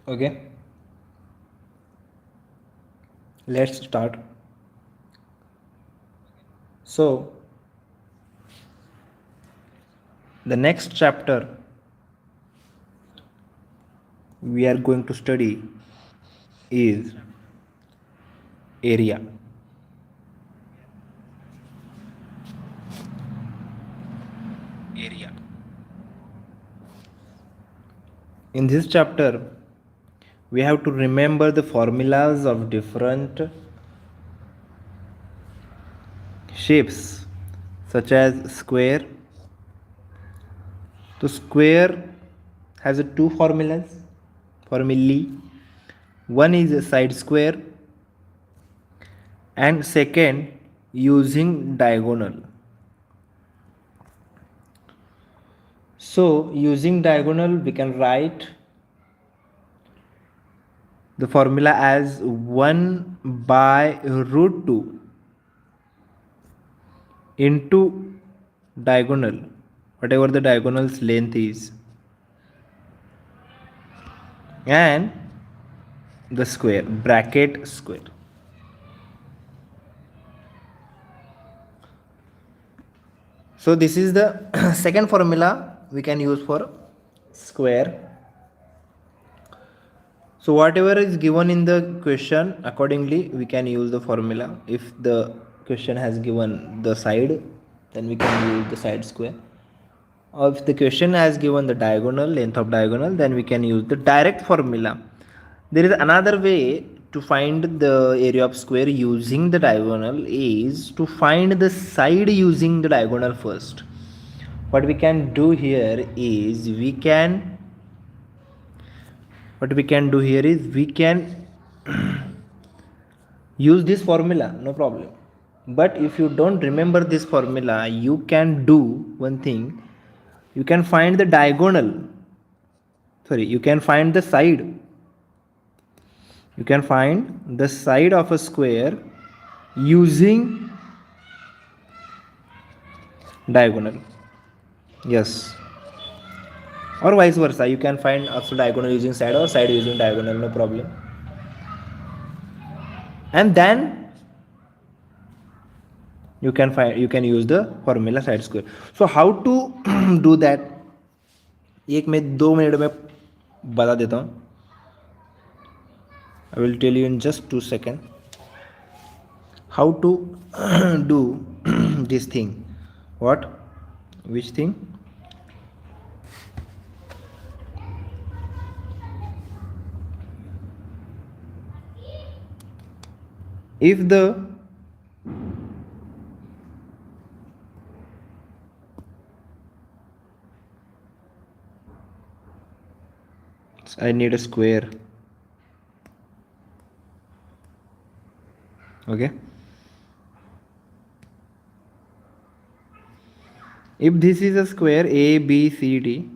Okay, let's start. So, the next chapter we are going to study is area. In this chapter, we have to remember the formulas of different shapes such as square. So square has two formulae. One is a side square and second using diagonal. So using diagonal we can write the formula as 1 by root 2 into diagonal, whatever the diagonal's length is, and the square, bracket square. So this is the second formula we can use for square. So whatever is given in the question, accordingly we can use the formula. If the question has given the side, then we can use the side square. Or if the question has given the diagonal, length of diagonal, then we can use the direct formula. There is another way to find the area of square using the diagonal is to find the side using the diagonal first. What we can do here is we can use this formula, no problem. But if you don't remember this formula, you can do one thing. You can find the side. You can find the side of a square using diagonal. Yes. Or vice versa. You can find also diagonal using side or side using diagonal, no problem. And then you can use the formula side square. So how to do that? एक मैं 2 minute में बता देता हूँ. I will tell you in just 2 seconds how to do this thing. What? Which thing? If the I need a square. Okay. If this is a square A, B, C, D,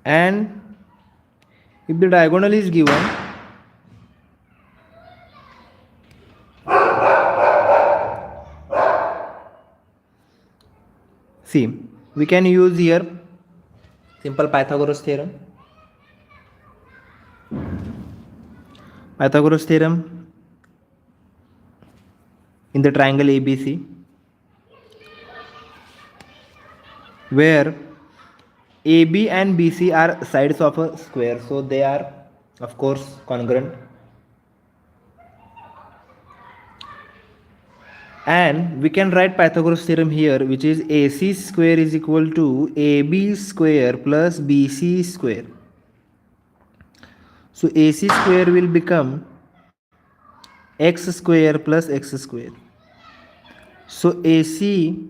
and if the diagonal is given, see, we can use here simple Pythagoras theorem. Pythagoras theorem in the triangle ABC, where AB and BC are sides of a square, so they are of course congruent. And we can write Pythagoras theorem here, which is AC square is equal to AB square plus BC square. So AC square will become x square plus x square. So AC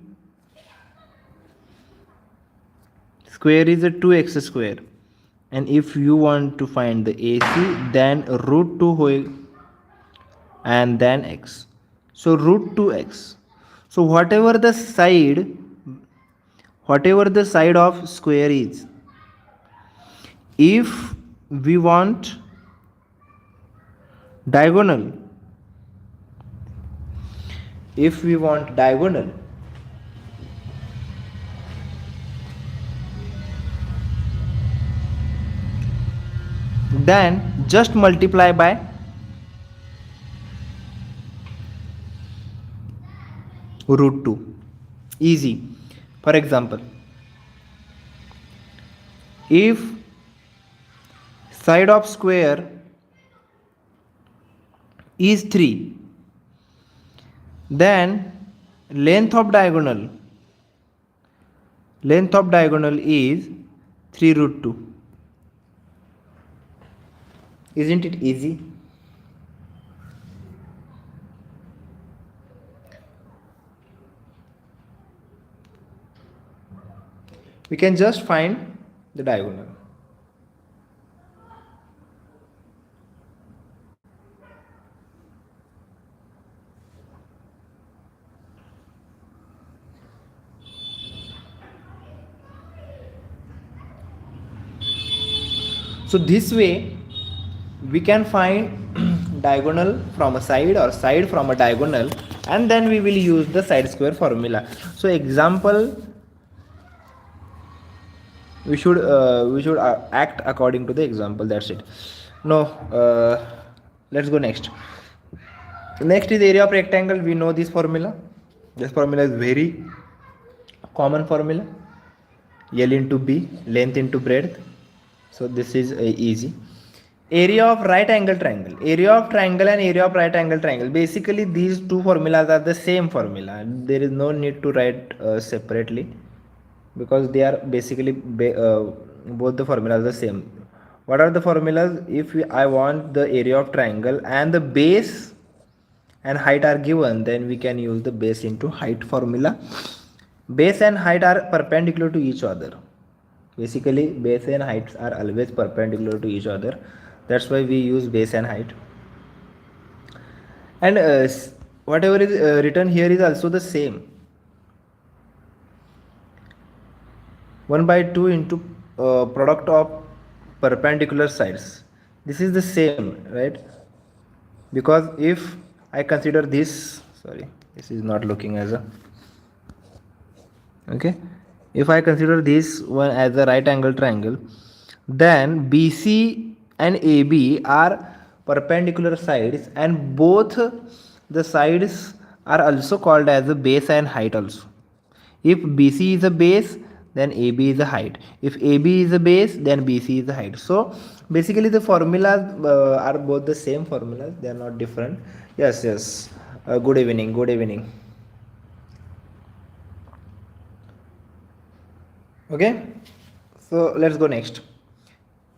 square is a 2x square, and if you want to find the AC, then root 2 whole and then x. So root 2x. So whatever the side of square is, if we want diagonal, then just multiply by root 2. Easy. For example, if side of square is 3, then length of diagonal is 3 root 2. Isn't it easy? We can just find the diagonal. So this way we can find diagonal from a side or side from a diagonal, and then we will use the side square formula. So example, we should act according to the example. That's it. No, let's go next. Next is area of rectangle. We know this formula. This formula is very common formula. L into B, length into breadth. So this is easy. Area of right angle triangle. Area of triangle and area of right angle triangle. Basically these two formulas are the same formula. There is no need to write separately, because they are basically both the formulas are the same. What are the formulas? If I want the area of triangle and the base and height are given, then we can use the base into height formula. Base and height are perpendicular to each other. Basically base and heights are always perpendicular to each other. That's why we use base and height. And whatever is written here is also the same. 1 by 2 into product of perpendicular sides. This is the same, right? Because if I consider this, sorry, this is not looking as a, okay, if I consider this one as a right angle triangle, then BC and AB are perpendicular sides, and both the sides are also called as a base and height also. If BC is a base, then AB is a height. If AB is a base, then BC is a height. So basically the formulas are both the same formulas. They are not different. Yes. Good evening. Good evening. Okay. So let's go next.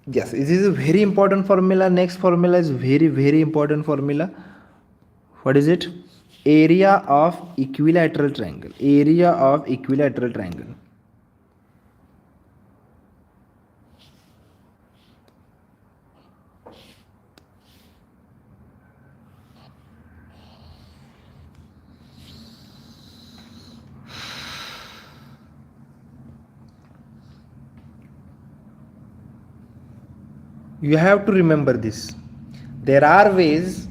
Yes, this is a very important formula. Next formula is very important formula. What is it? Area of equilateral triangle. Area of equilateral triangle. You have to remember this. There are ways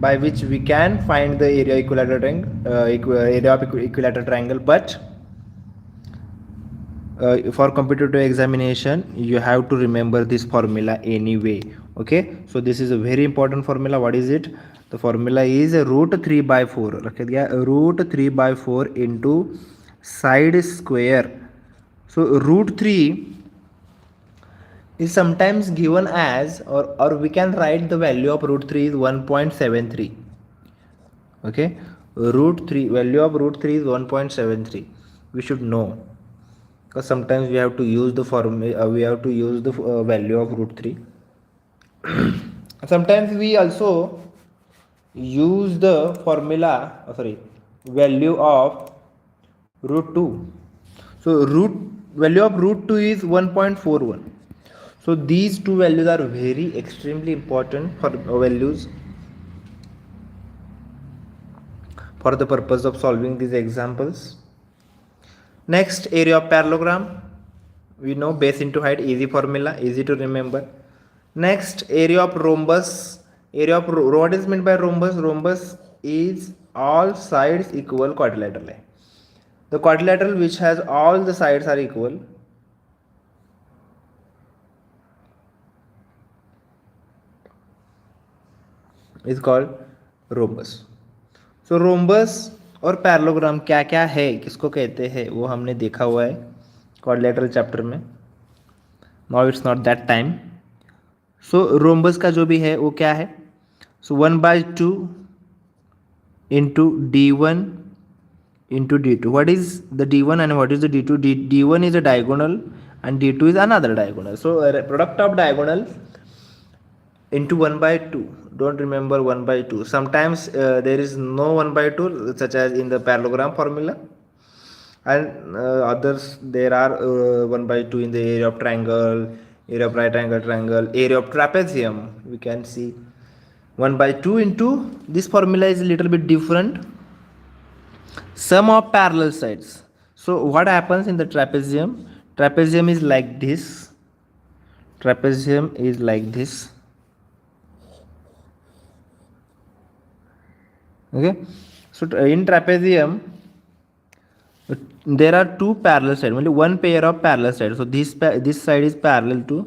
by which we can find the area equilateral triangle, area of equilateral triangle, but for competitive examination you have to remember this formula anyway. Okay, so this is a very important formula. What is it? The formula is root 3 by 4. Root 3 by 4 into side square. So root 3 is sometimes given as, or we can write the value of root 3 is 1.73. okay, root 3, value of root 3 is 1.73. we should know, because sometimes we have to use the formula, we have to use the value of root 3. Sometimes we also use the formula, value of root 2. So value of root 2 is 1.41. So these two values are very extremely important for values for the purpose of solving these examples. Next, area of parallelogram. We know base into height, easy formula, easy to remember. Next, area of rhombus. Area of what is meant by rhombus? Rhombus is all sides equal quadrilateral. The quadrilateral which has all the sides are equal. Is called rhombus. So rhombus और parallelogram क्या क्या है, किसको कहते हैं, वो हमने देखा हुआ है क्वाड्रिलेटरल चैप्टर में. Now it's not that time. So rhombus का जो भी है वो क्या है, सो 1/2 into d1 into d2. What is the d1 and what is the d2? D1 is a diagonal and d2 is another diagonal. So product of diagonal into 1/2. Don't remember 1/2. Sometimes there is no 1/2, such as in the parallelogram formula, and others there are 1/2 in the area of triangle, area of right angle triangle, area of trapezium. We can see 1/2 into this formula is a little bit different. Sum of parallel sides. So what happens in the trapezium? Trapezium is like this. Trapezium is like this. Okay. So in trapezium, there are two parallel sides. Only one pair of parallel sides. So this side is parallel to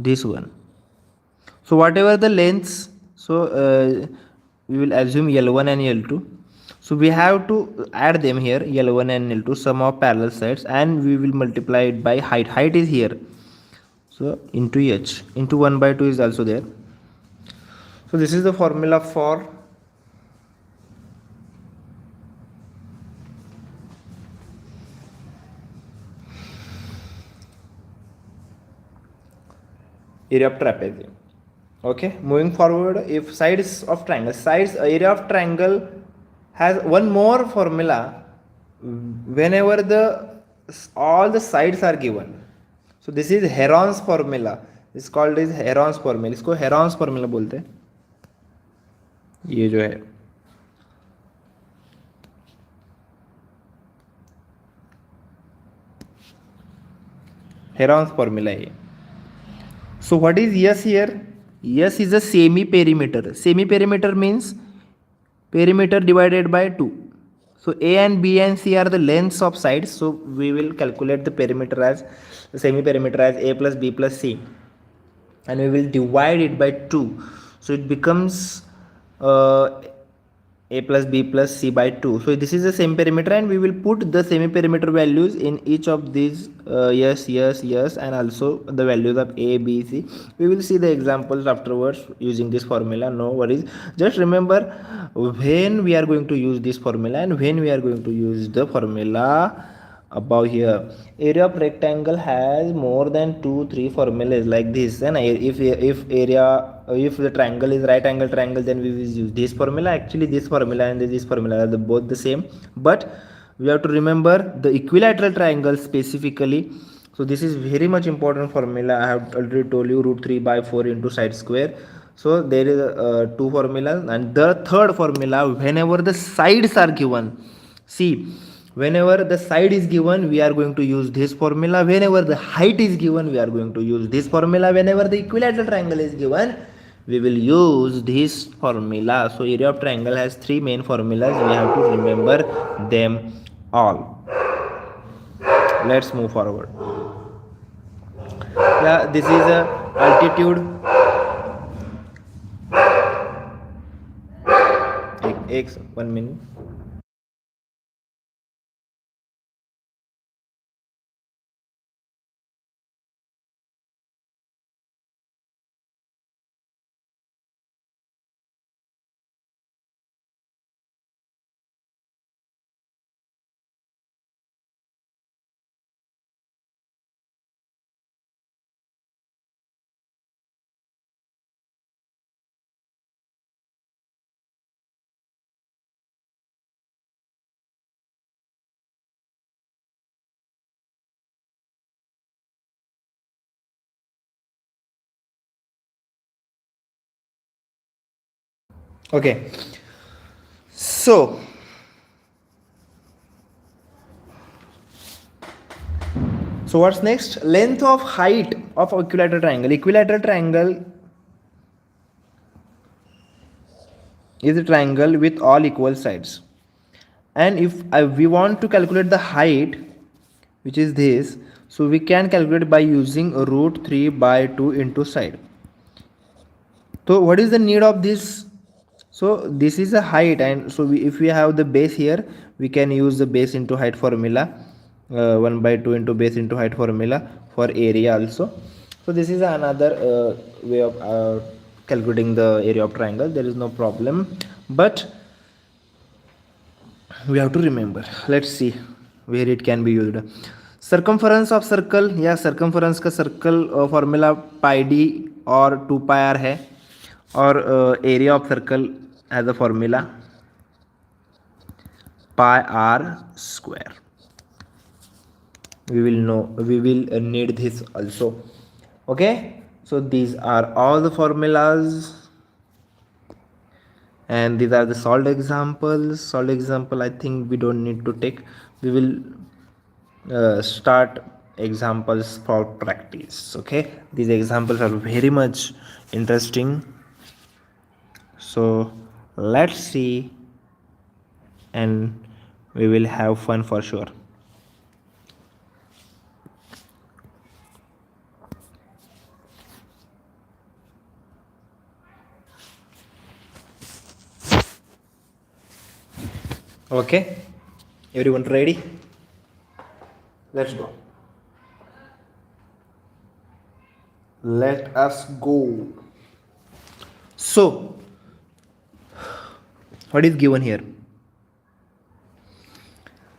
this one. So whatever the lengths, so we will assume L1 and L2. So we have to add them here, L1 and L2, sum of parallel sides, and we will multiply it by height. Height is here. So into h, into 1/2 is also there. So this is the formula for area of trapezium. Okay, moving forward, if sides of triangle, area of triangle has one more formula whenever all the sides are given. So this is Heron's formula. This called is Heron's formula. इसको Heron's formula बोलते हैं. ये जो है Heron's formula है. So what is S here? S is a semi-perimeter. Semi-perimeter means perimeter divided by 2. So A and B and C are the lengths of sides. So we will calculate the perimeter as the semi-perimeter as A plus B plus C, and we will divide it by 2. So it becomes A plus B plus C by 2. So this is the same perimeter, and we will put the semi perimeter values in each of these yes, and also the values of A, B, C. We will see the examples afterwards using this formula. No worries. Just remember when we are going to use this formula and when we are going to use the formula above here. Area of rectangle has more than 2-3 formulas like this, and if the triangle is right angle triangle, then we will use this formula. Actually this formula and this formula are both the same, but we have to remember the equilateral triangle specifically. So this is very much important formula. I have already told you, √3/4 into side square. So there is two formulas, and the third formula, whenever the sides are given, see, whenever the side is given, we are going to use this formula. Whenever the height is given, we are going to use this formula. Whenever the equilateral triangle is given, we will use this formula. So area of triangle has 3 main formulas. We have to remember them all. Let's move forward. Yeah, this is a altitude. 1 minute. Okay, so what's next? Length of height of equilateral triangle. Equilateral triangle is a triangle with all equal sides, and if we want to calculate the height, which is this, so we can calculate by using √3/2 into side. So what is the need of this? So this is a height, and so if we have the base here, we can use the base into height formula, 1 by 2 into base into height formula for area also. So this is another way of calculating the area of triangle. There is no problem, but we have to remember. Let's see where it can be used. Circumference of circle, या circumference का circle formula pi d और 2 pi r है, और area of circle has a formula pi r square. We will need this also. Okay, so these are all the formulas, and these are the solved examples. I think we don't need to take. We will start examples for practice. Okay, these examples are very much interesting, so let's see, and we will have fun for sure. Okay, everyone ready? Let's go. Let us go. So what is given here?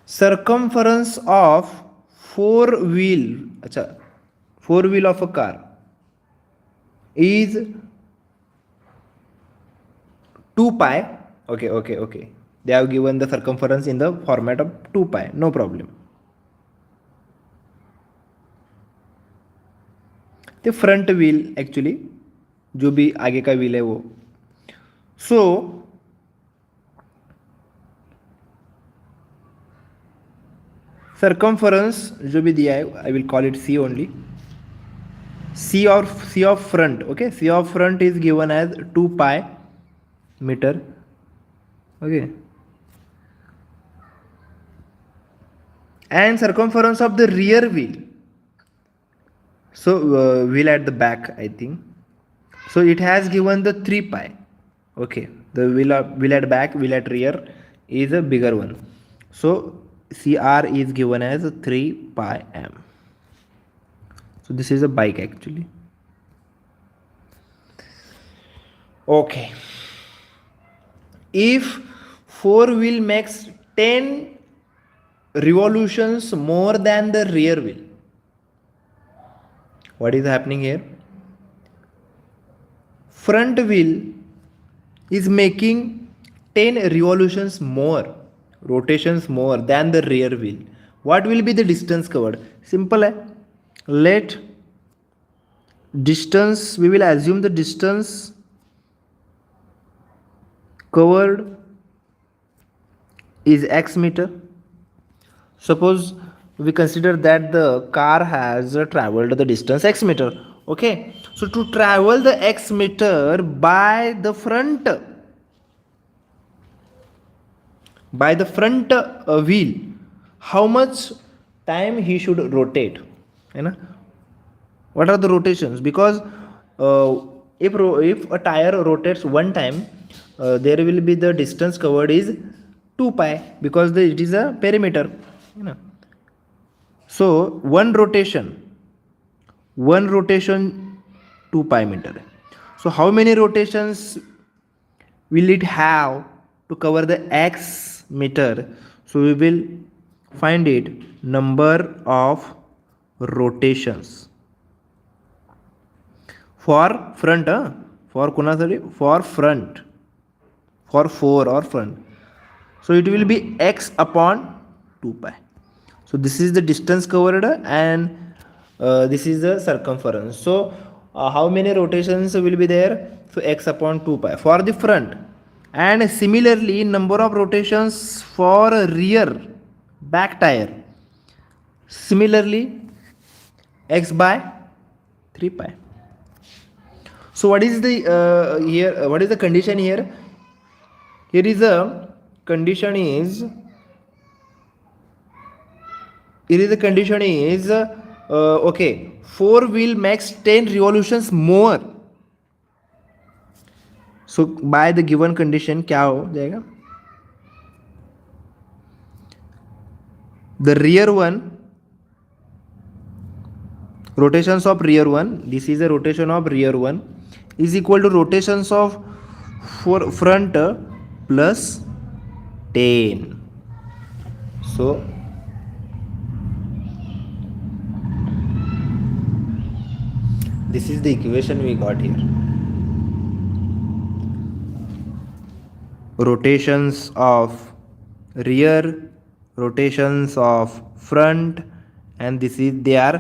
Circumference of four wheel of a car is 2 pi. Okay. They have given the circumference in the format of 2 pi. No problem. The front wheel actually, जो भी आगे का wheel है वो. So circumference जो भी दिया है, I will call it C only. C of front. Okay, C of front is given as 2 pi meter. Okay. And circumference of the rear wheel, so wheel at the back, I think, so it has given the 3 pi. Okay, the wheel at back, wheel at rear is a bigger one, so CR is given as 3 pi m. So this is a bike actually. Okay, if four wheel makes 10 revolutions more than the rear wheel, what is happening here? Front wheel is making 10 revolutions more, rotations more than the rear wheel. What will be the distance covered? Simple hai. Let distance, we will assume the distance covered is x meter. Suppose we consider that the car has traveled the distance x meter. Okay, so to travel the x meter by the front wheel, how much time he should rotate? What are the rotations? Because if a tire rotates one time, there will be the distance covered is 2 pi, because it is a perimeter. So one rotation 2 pi meter. So how many rotations will it have to cover the x meter? So we will find it number of rotations for front, for front, for 4 or front. So it will be x upon 2 pi. So this is the distance covered, and this is the circumference. So how many rotations will be there? So x upon 2 pi for the front, and similarly number of rotations for rear back tire, similarly x by 3 pi. So what is the here? What is the condition here? Here is a condition is. Okay, 4 wheel makes 10 revolutions more. So by the given condition क्या हो जाएगा, the rear one, rotations of rear one, this is a rotation of rear one, is equal to rotations of for front plus 10. So this is the equation we got here. Rotations of rear, rotations of front, and this is they are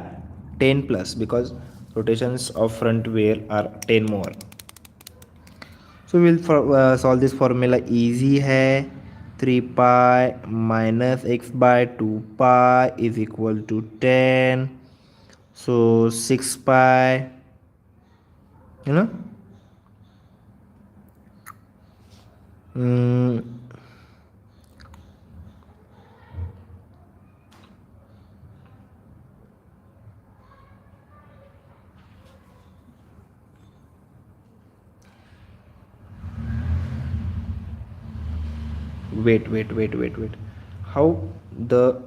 10 plus because rotations of front wheel are 10 more. So we'll solve this formula. Easy hai, 3 pi minus x by 2 pi is equal to 10. So 6 pi, you know, wait, how the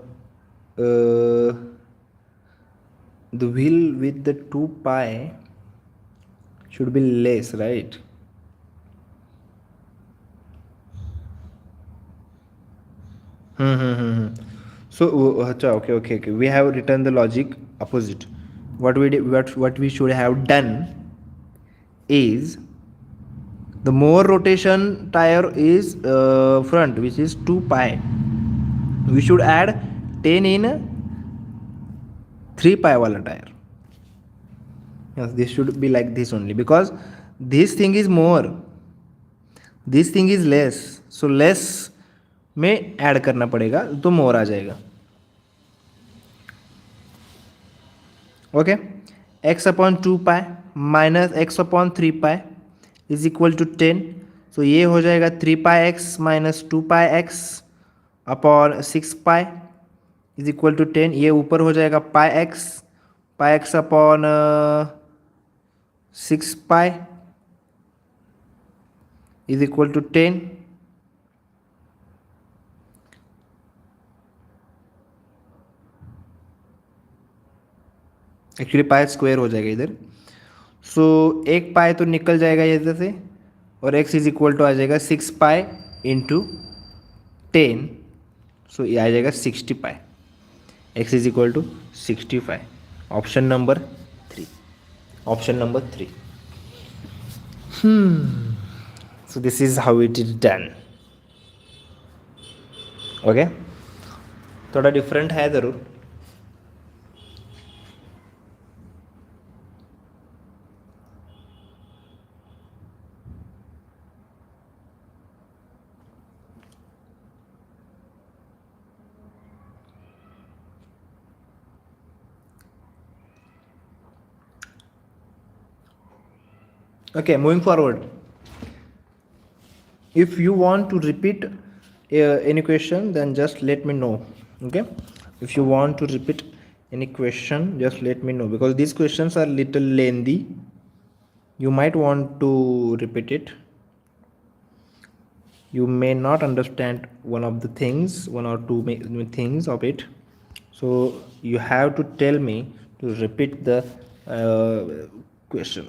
wheel with the 2 pi should be less, right? So okay, we have written the logic opposite. What we should have done is, the more rotation tire is front, which is 2 pi, we should add 10 in 3 pi wala tire. Yes, this should be like this only, because this thing is more, this thing is less, so less में add करना पड़ेगा तो more आ जाएगा. Okay, x upon 2 pi minus x upon 3 pi is equal to 10. So ये हो जाएगा 3 pi x minus 2 pi x upon 6 pi is equal to 10. ये ऊपर हो जाएगा pi x upon 6 pi is equal to 10. Actually pi square हो जाएगा इधर. सो एक पाई तो निकल जाएगा इधर से, और x इज इक्वल टू आ जाएगा 6 पाई इंटू 10. सो ये आ जाएगा 60 pi. x is equal to 65. Option number 3. Option number 3. So this is how it is done. Okay, थोड़ा डिफरेंट है ज़रूर. Okay, moving forward, if you want to repeat any question, then just let me know. Okay, if you want to repeat any question, just let me know, because these questions are little lengthy. You might want to repeat it. You may not understand one of the things, one or two things of it, so you have to tell me to repeat the question.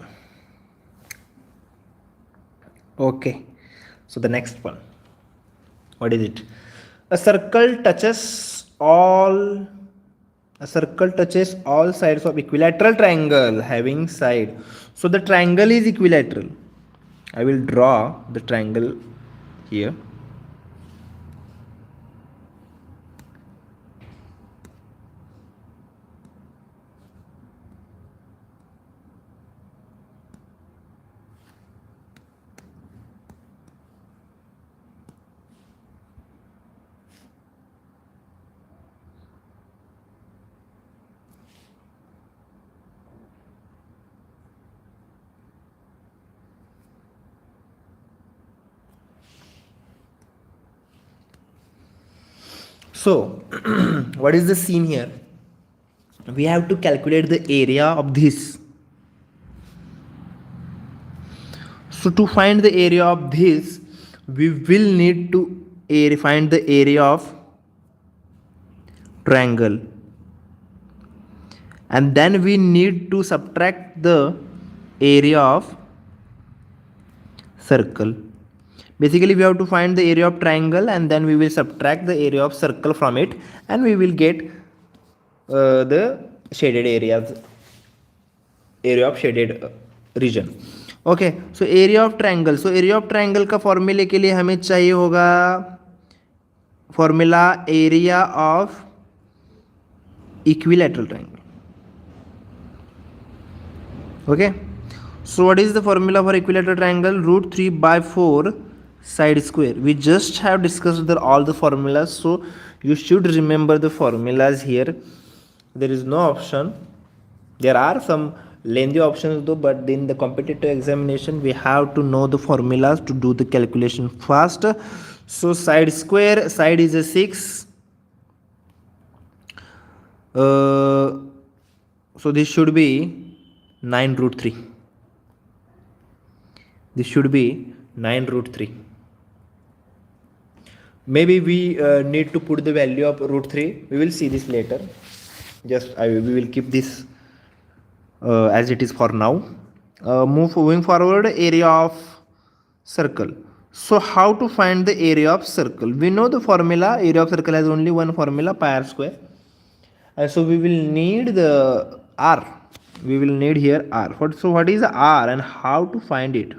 Okay, so the next one, what is it? A circle touches all sides of equilateral triangle having side. So the triangle is equilateral. I will draw the triangle here. So what is the scene here? We have to calculate the area of this. So to find the area of this, we will need to find the area of triangle, and then we need to subtract the area of circle. Basically we have to find the area of triangle and then we will subtract the area of circle from it, and we will get the shaded area of shaded region. Okay, so area of triangle. So area of triangle का फॉर्मूले के लिए हमें चाहिए होगा formula area of equilateral triangle. Okay, so what is the formula for equilateral triangle? Root 3 by 4 side square. We just have discussed all the formulas, so you should remember the formulas here. There is no option. There are some lengthy options though, but in the competitive examination we have to know the formulas to do the calculation fast. So side square, side is a 6. So this should be 9 root 3. This should be 9 root 3. Maybe we need to put the value of root 3. We will see this later. Just we will keep this as it is for now. Moving forward, area of circle. So how to find the area of circle? We know the formula. Area of circle has only one formula, pi r square. So we will need the r. We will need here r. So what is r and how to find it?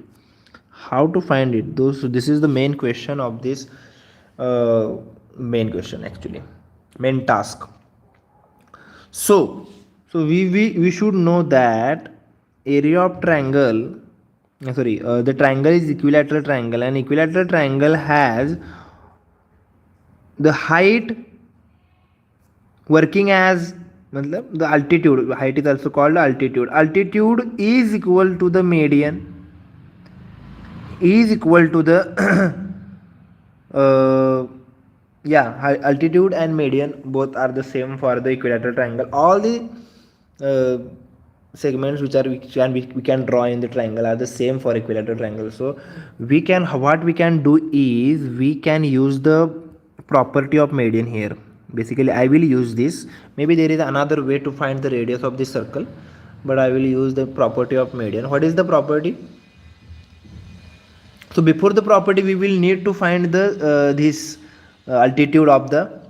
How to find it? So this is the main question of this main question, actually main task. So we should know that area of triangle, the triangle is equilateral triangle, and equilateral triangle has the height working as the altitude. Height is also called altitude. Altitude is equal to the median, is equal to the altitude and median both are the same for the equilateral triangle. All the segments which we can draw in the triangle are the same for equilateral triangle. So what we can do is we can use the property of median here. Basically I will use this. Maybe there is another way to find the radius of this circle, but I will use the property of median. What is the property? So before the property we will need to find the this altitude of the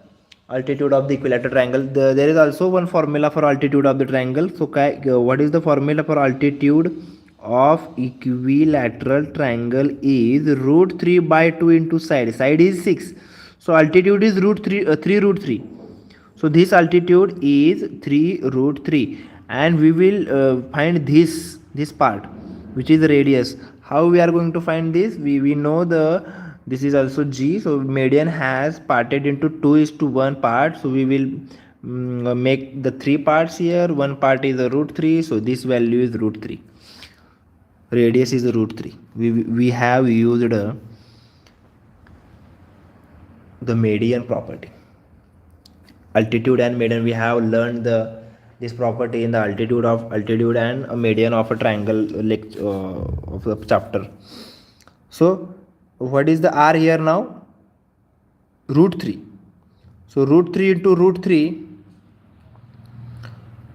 equilateral triangle. There is also one formula for altitude of the triangle. So what is the formula for altitude of equilateral triangle? Is root 3 by 2 into side is 6. So altitude is 3 root 3. So this altitude is 3 root 3, and we will find this part which is the radius. How we are going to find this? We know this is also g. So median has parted into 2:1 part. So we will make the 3 parts here. One part is the root 3. So this value is root 3. Radius is the root 3. We have used the median property. Altitude and median, we have learned this property in the altitude and a median of a triangle of the chapter. So what is the r here now? Root 3. So root 3 into root 3,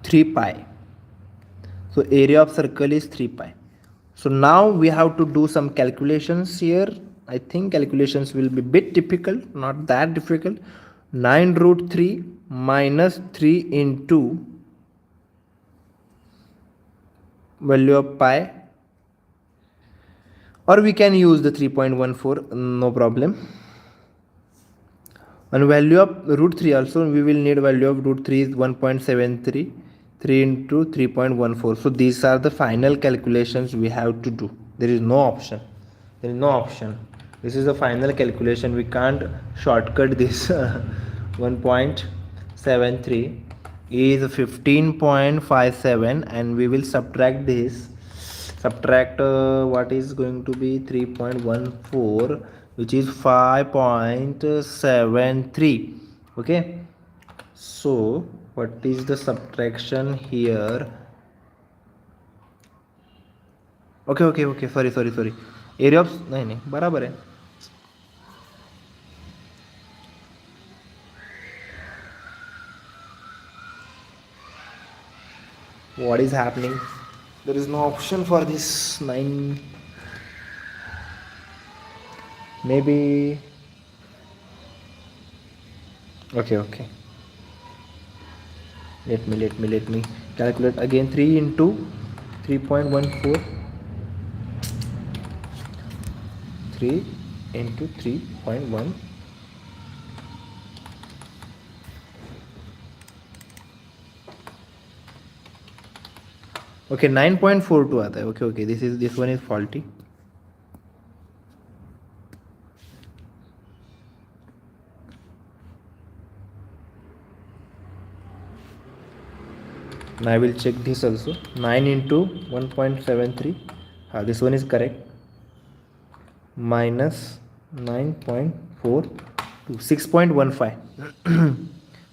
3 pi. So area of circle is 3 pi. So now we have to do some calculations here. I think calculations will be a bit difficult, not that difficult. 9 root 3 minus 3 into value of pi, or we can use the 3.14, no problem. And value of root 3 also, we will need value of root 3 is 1.73, 3 into 3.14. So these are the final calculations we have to do. There is no option. This is the final calculation. We can't shortcut this. 1.73 is 15.57, and we will subtract this. What is going to be 3.14, which is 5.73. Okay, so what is the subtraction here? Okay sorry area of नाही बराबर आहे. What is happening? There is no option for this 9. Maybe. Okay. Let me calculate again. 3 into 3.14. 3 into 3.1. Okay, 9.42 आता है. Okay. This one is faulty. Now I will check this also. 9 into 1.73. This one is correct. Minus 9.4 to 6.15.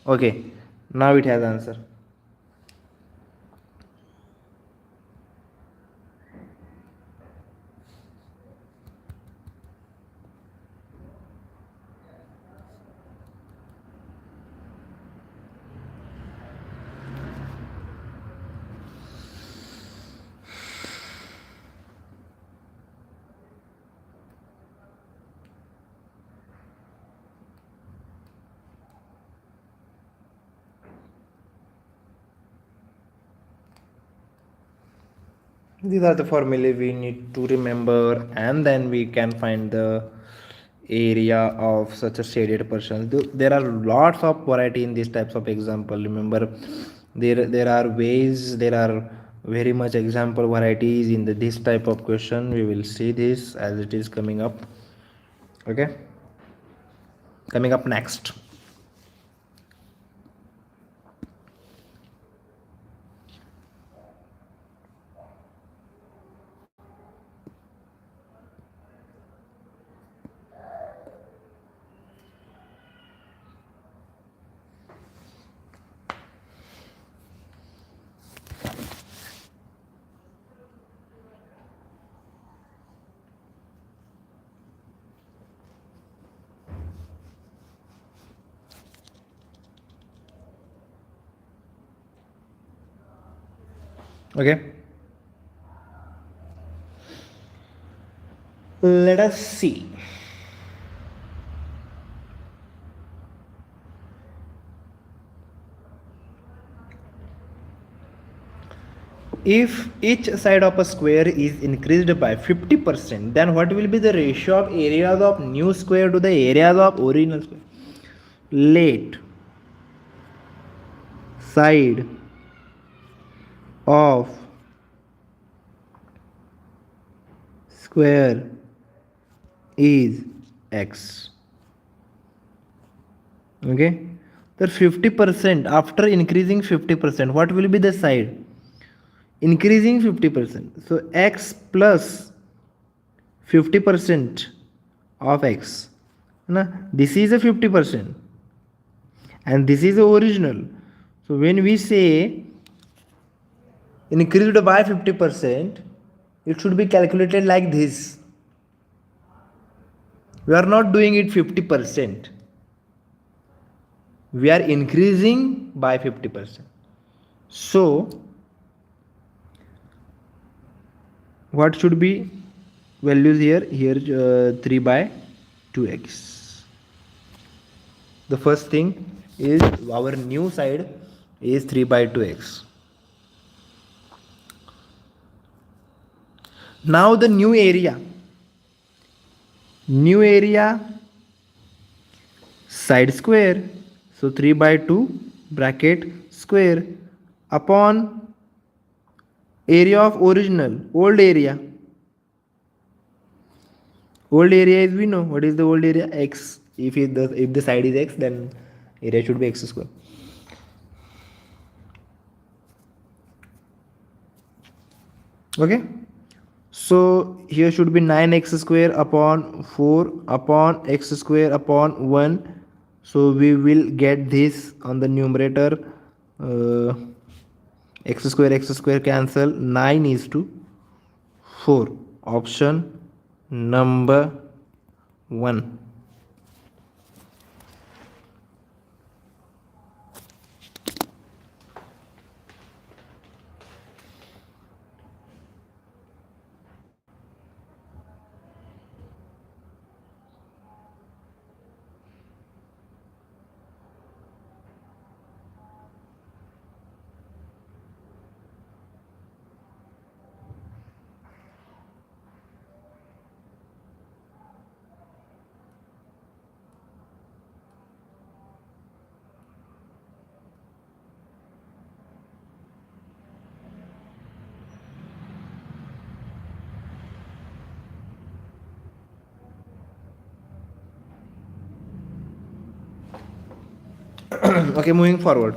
Okay, now it has answer. These are the formulae we need to remember, and then we can find the area of such a shaded portion. There are lots of variety in these types of example. Remember, there are ways, there are very much example varieties in this type of question. We will see this as it is coming up. Okay, coming up next. Okay, let us see. If each side of a square is increased by 50%, then what will be the ratio of areas of new square to the areas of original square? Let side of square is x. Okay, the 50% after increasing 50%, what will be the side? Increasing 50%. So x plus 50% of x. This is a 50% and this is the original. So when we say increased by 50%, it should be calculated like this. We are not doing it 50%. We are increasing by 50%. So what should be values here? 3 by 2x. The first thing is our new side is 3 by 2x. Now the new area side square, so 3 by 2 bracket square upon area of original, old area is, we know what is the old area, x. If the side is x, then area should be x square. Okay, so here should be 9x square upon 4 upon x square upon 1. So we will get this on the numerator. X square cancel, 9 is to 4. Option number 1. Okay, moving forward.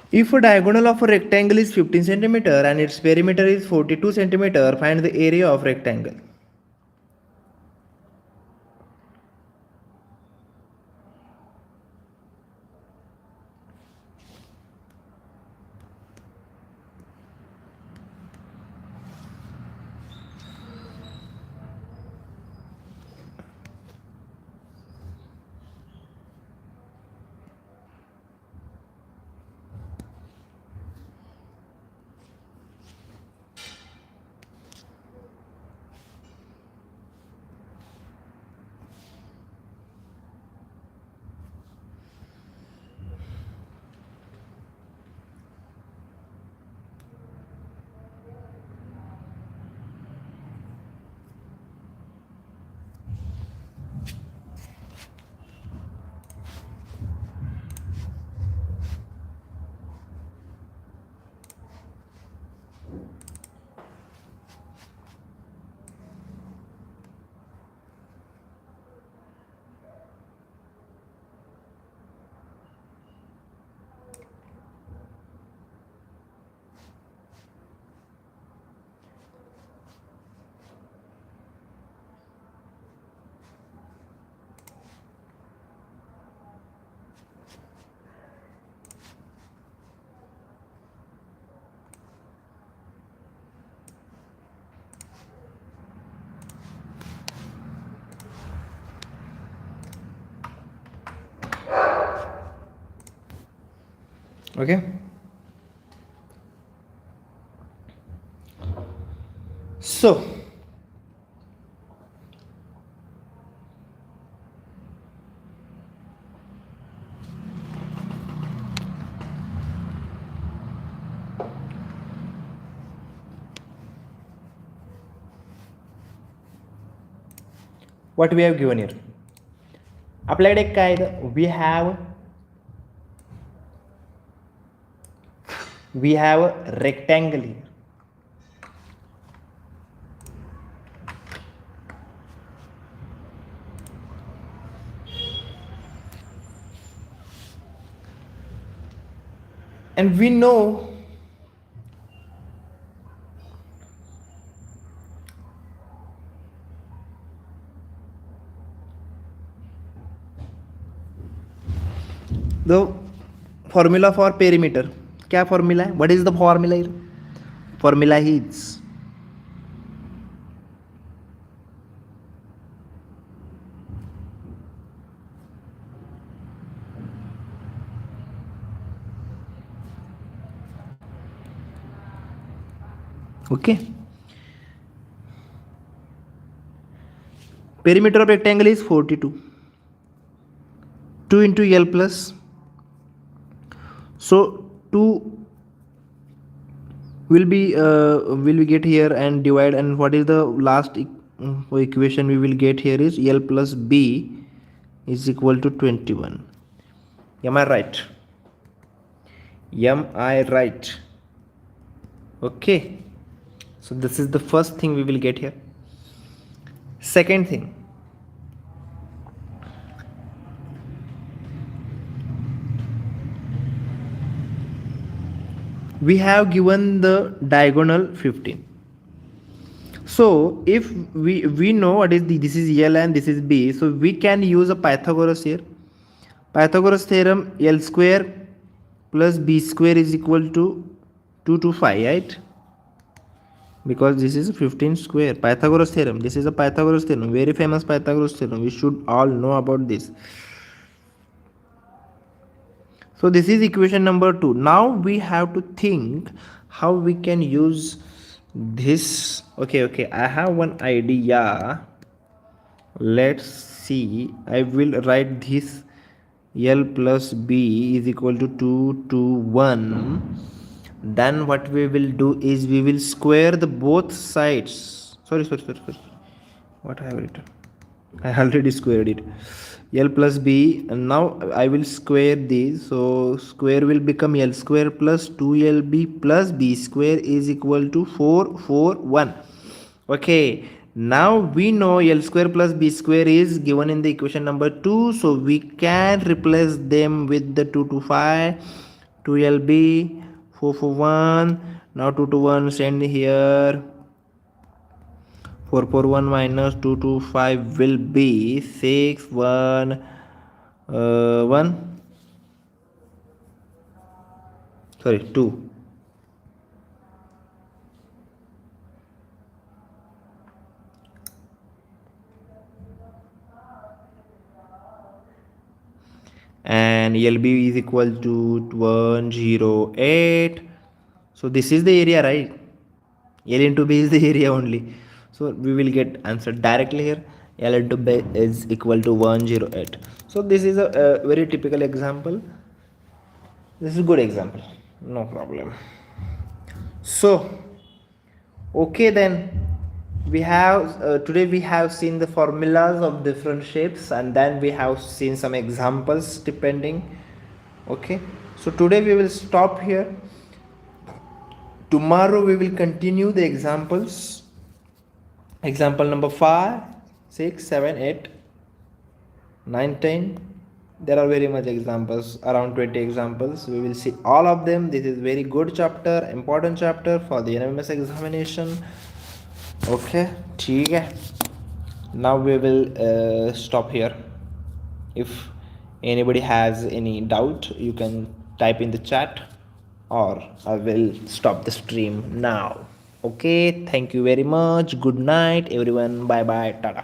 If a diagonal of a rectangle is 15 centimeter and its perimeter is 42 centimeter, find the area of rectangle. Okay. So, what we have given here? आपल्याकडे काय we have a rectangle here. And we know the formula for perimeter. क्या formula है? What is the formula here? Formula is Okay. Perimeter of rectangle is 42. 2 into L plus. So 2 will be get here and divide, and what is the last equation we will get here is L plus B is equal to 21. Am I right? Am I right? Okay. So this is the first thing we will get here. Second thing, we have given the diagonal 15. So if we know what is this is L and this is B, so we can use a Pythagoras here. Pythagoras theorem, L square plus B square is equal to 2 to 5, right? Because this is 15 square. Pythagoras theorem, this is a Pythagoras theorem, very famous Pythagoras theorem, we should all know about this. So this is equation number 2. Now we have to think how we can use this. Okay, I have one idea. Let's see. I will write this L plus B is equal to 2 to 1. Then what we will do is we will square the both sides. Sorry. What I have written? I already squared it. L plus B, and now I will square these. So square will become L square plus 2LB plus B square is equal to 441. Okay, now we know L square plus B square is given in the equation number 2, so we can replace them with the 2 to 5, 2LB, 441. Now 2 to 1 send here. 441 minus 2 to 5 will be 6 1 1, sorry 2. And LB is equal to 108. So this is the area, right? L into B is the area only. So we will get answer directly here. L into B is equal to 108. So this is a very typical example. This is a good example. No problem. So, okay then. We have today we have seen the formulas of different shapes, and then we have seen some examples depending. Okay. So today we will stop here. Tomorrow we will continue the examples. Example number 5, 6, 7, 8, 9, 10. There are very much examples, around 20 examples. We will see all of them. This is very good chapter, important chapter for the NMMS examination. Okay, ठीक है. Now we will stop here. If anybody has any doubt, you can type in the chat, or I will stop the stream now. Okay, thank you very much. Good night everyone. Bye bye. Tata.